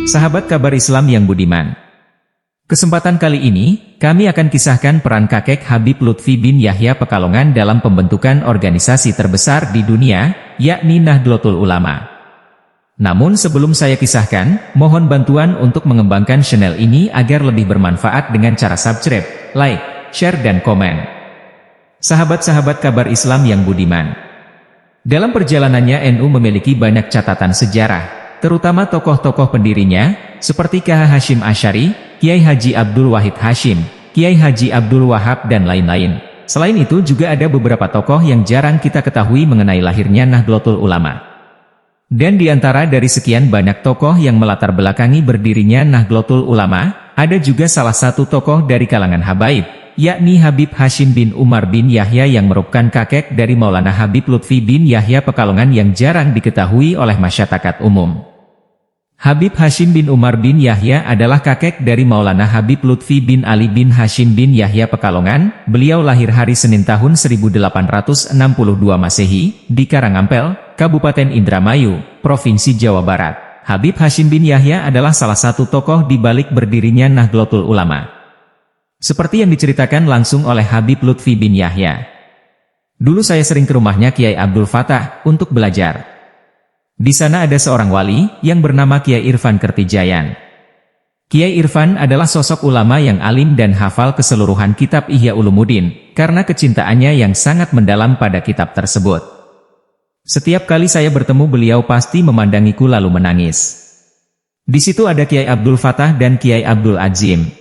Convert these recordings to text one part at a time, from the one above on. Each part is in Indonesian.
Sahabat kabar Islam yang budiman. Kesempatan kali ini, kami akan kisahkan peran kakek Habib Lutfi bin Yahya Pekalongan dalam pembentukan organisasi terbesar di dunia, yakni Nahdlatul Ulama. Namun sebelum saya kisahkan, mohon bantuan untuk mengembangkan channel ini agar lebih bermanfaat dengan cara subscribe, like, share dan komen. Sahabat-sahabat kabar Islam yang budiman. Dalam perjalanannya NU memiliki banyak catatan sejarah, terutama tokoh-tokoh pendirinya, seperti KH Hashim Asy'ari, Kiai Haji Abdul Wahid Hashim, Kiai Haji Abdul Wahab dan lain-lain. Selain itu juga ada beberapa tokoh yang jarang kita ketahui mengenai lahirnya Nahdlatul Ulama. Dan di antara dari sekian banyak tokoh yang melatar belakangi berdirinya Nahdlatul Ulama, ada juga salah satu tokoh dari kalangan habaib, yakni Habib Hashim bin Umar bin Yahya yang merupakan kakek dari Maulana Habib Lutfi bin Yahya Pekalongan yang jarang diketahui oleh masyarakat umum. Habib Hashim bin Umar bin Yahya adalah kakek dari Maulana Habib Lutfi bin Ali bin Hashim bin Yahya Pekalongan. Beliau lahir hari Senin tahun 1862 Masehi, di Karangampel, Kabupaten Indramayu, Provinsi Jawa Barat. Habib Hashim bin Yahya adalah salah satu tokoh di balik berdirinya Nahdlatul Ulama. Seperti yang diceritakan langsung oleh Habib Lutfi bin Yahya. Dulu saya sering ke rumahnya Kiai Abdul Fatah untuk belajar. Di sana ada seorang wali yang bernama Kiai Irfan Kertijayan. Kiai Irfan adalah sosok ulama yang alim dan hafal keseluruhan kitab Ihya Ulumuddin, karena kecintaannya yang sangat mendalam pada kitab tersebut. Setiap kali saya bertemu beliau pasti memandangiku lalu menangis. Di situ ada Kiai Abdul Fatah dan Kiai Abdul Azim.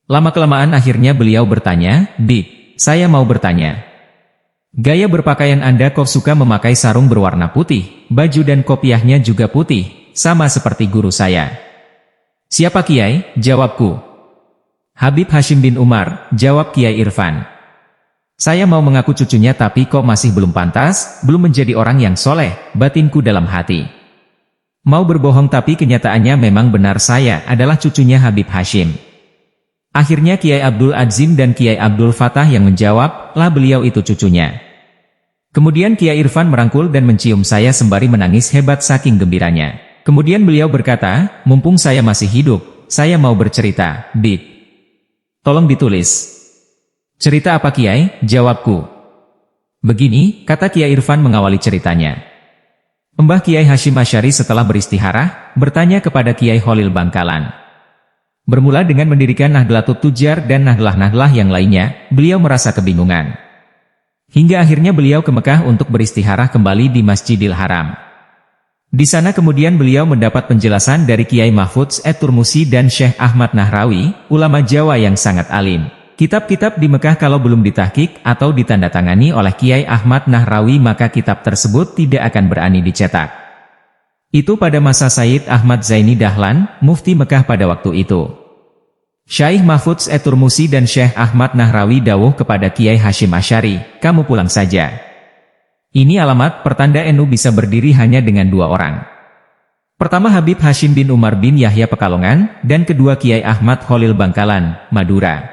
Lama-kelamaan akhirnya beliau bertanya, "Dik, saya mau bertanya. Gaya berpakaian Anda kok suka memakai sarung berwarna putih, baju dan kopiahnya juga putih, sama seperti guru saya." "Siapa Kiai?" jawabku. "Habib Hashim bin Umar," jawab Kiai Irfan. "Saya mau mengaku cucunya tapi kok masih belum pantas, belum menjadi orang yang soleh," batinku dalam hati. Mau berbohong tapi kenyataannya memang benar saya adalah cucunya Habib Hashim. Akhirnya Kiai Abdul Azim dan Kiai Abdul Fatah yang menjawab, "Lah beliau itu cucunya." Kemudian Kiai Irfan merangkul dan mencium saya sembari menangis hebat saking gembiranya. Kemudian beliau berkata, "Mumpung saya masih hidup, saya mau bercerita, Dik. Tolong ditulis." "Cerita apa Kiai?" jawabku. "Begini," kata Kiai Irfan mengawali ceritanya. "Mbah Kiai Hashim Asy'ari setelah beristihara, bertanya kepada Kiai Khalil Bangkalan. Bermula dengan mendirikan Nahdlatul Tujar dan Nahdlah-Nahdlah yang lainnya, beliau merasa kebingungan. Hingga akhirnya beliau ke Mekah untuk beristihara kembali di Masjidil Haram. Di sana kemudian beliau mendapat penjelasan dari Kiai Mahfudz et-Turmusi dan Syekh Ahmad Nahrawi, ulama Jawa yang sangat alim. Kitab-kitab di Mekah kalau belum ditahqiq atau ditandatangani oleh Kiai Ahmad Nahrawi maka kitab tersebut tidak akan berani dicetak. Itu pada masa Sayyid Ahmad Zaini Dahlan, mufti Mekah pada waktu itu. Syekh Mahfudz et-Turmusi dan Syekh Ahmad Nahrawi dawuh kepada Kiai Hashim Asy'ari, 'Kamu pulang saja. Ini alamat pertanda NU bisa berdiri hanya dengan dua orang. Pertama Habib Hashim bin Umar bin Yahya Pekalongan, dan kedua Kiai Ahmad Khalil Bangkalan, Madura.'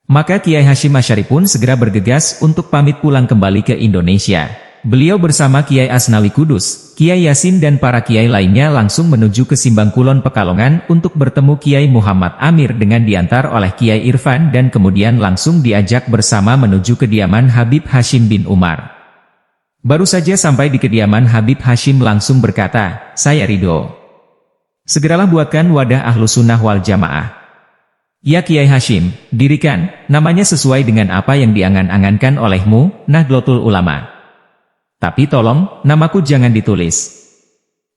Maka Kiai Hashim Asy'ari pun segera bergegas untuk pamit pulang kembali ke Indonesia. Beliau bersama Kiai Asnawi Kudus, Kiai Yasin dan para kiai lainnya langsung menuju ke Simbangkulon Pekalongan untuk bertemu Kiai Muhammad Amir dengan diantar oleh Kiai Irfan dan kemudian langsung diajak bersama menuju kediaman Habib Hashim bin Umar. Baru saja sampai di kediaman Habib Hashim langsung berkata, "Saya ridho. Segeralah buatkan wadah Ahlus Sunnah wal Jamaah. Ya Kiai Hashim, dirikan, namanya sesuai dengan apa yang diangan-angankan olehmu, Nahdlatul Ulama. Tapi tolong, namaku jangan ditulis."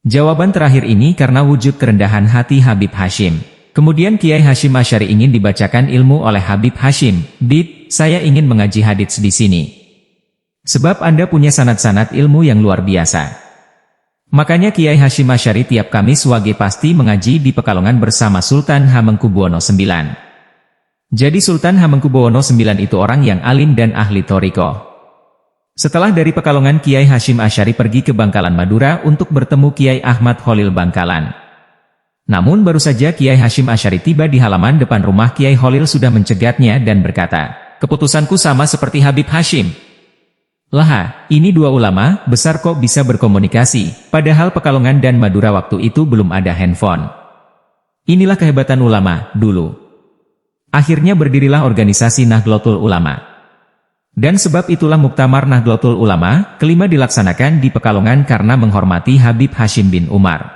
Jawaban terakhir ini karena wujud kerendahan hati Habib Hashim. Kemudian Kiai Hashim Asy'ari ingin dibacakan ilmu oleh Habib Hashim. "Bib, saya ingin mengaji hadits di sini. Sebab Anda punya sanad-sanad ilmu yang luar biasa." Makanya Kiai Hashim Asy'ari tiap Kamis wage pasti mengaji di Pekalongan bersama Sultan Hamengkubuwono IX. Jadi Sultan Hamengkubuwono IX itu orang yang alim dan ahli thariqah. Setelah dari Pekalongan Kiai Hashim Asy'ari pergi ke Bangkalan Madura untuk bertemu Kiai Ahmad Khalil Bangkalan. Namun baru saja Kiai Hashim Asy'ari tiba di halaman depan rumah Kiai Khalil sudah mencegatnya dan berkata, "Keputusanku sama seperti Habib Hashim." "Lah, ini dua ulama besar kok bisa berkomunikasi, padahal Pekalongan dan Madura waktu itu belum ada handphone. Inilah kehebatan ulama, dulu. Akhirnya berdirilah organisasi Nahdlatul Ulama. Dan sebab itulah Muktamar Nahdlatul Ulama, kelima dilaksanakan di Pekalongan karena menghormati Habib Hashim bin Umar.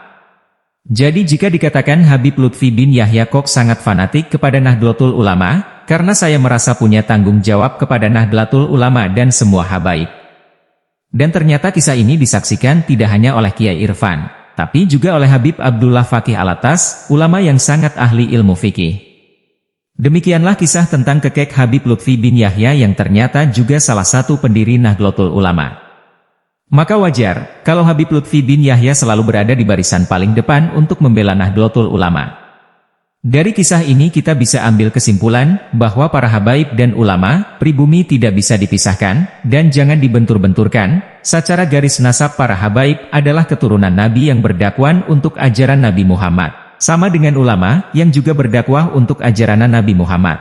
Jadi jika dikatakan Habib Lutfi bin Yahya kok sangat fanatik kepada Nahdlatul Ulama, karena saya merasa punya tanggung jawab kepada Nahdlatul Ulama dan semua habaib. Dan ternyata kisah ini disaksikan tidak hanya oleh Kiai Irfan, tapi juga oleh Habib Abdullah Fakih Alatas, ulama yang sangat ahli ilmu fikih. Demikianlah kisah tentang kekek Habib Lutfi bin Yahya yang ternyata juga salah satu pendiri Nahdlatul Ulama. Maka wajar, kalau Habib Lutfi bin Yahya selalu berada di barisan paling depan untuk membela Nahdlatul Ulama. Dari kisah ini kita bisa ambil kesimpulan, bahwa para habaib dan ulama, pribumi tidak bisa dipisahkan, dan jangan dibentur-benturkan. Secara garis nasab para habaib adalah keturunan Nabi yang berdakwah untuk ajaran Nabi Muhammad. Sama dengan ulama, yang juga berdakwah untuk ajaran Nabi Muhammad.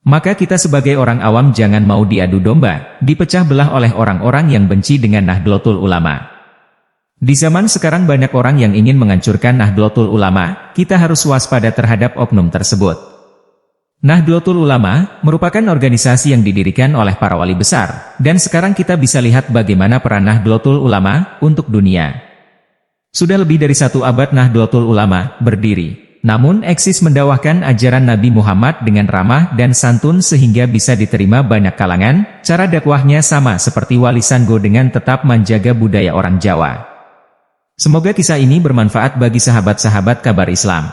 Maka kita sebagai orang awam jangan mau diadu domba, dipecah belah oleh orang-orang yang benci dengan Nahdlatul Ulama. Di zaman sekarang banyak orang yang ingin menghancurkan Nahdlatul Ulama, kita harus waspada terhadap oknum tersebut. Nahdlatul Ulama merupakan organisasi yang didirikan oleh para wali besar, dan sekarang kita bisa lihat bagaimana peran Nahdlatul Ulama untuk dunia. Sudah lebih dari 1 abad Nahdlatul Ulama berdiri. Namun eksis mendakwahkan ajaran Nabi Muhammad dengan ramah dan santun sehingga bisa diterima banyak kalangan. Cara dakwahnya sama seperti Wali Sanggo dengan tetap menjaga budaya orang Jawa. Semoga kisah ini bermanfaat bagi sahabat-sahabat kabar Islam.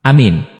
Amin.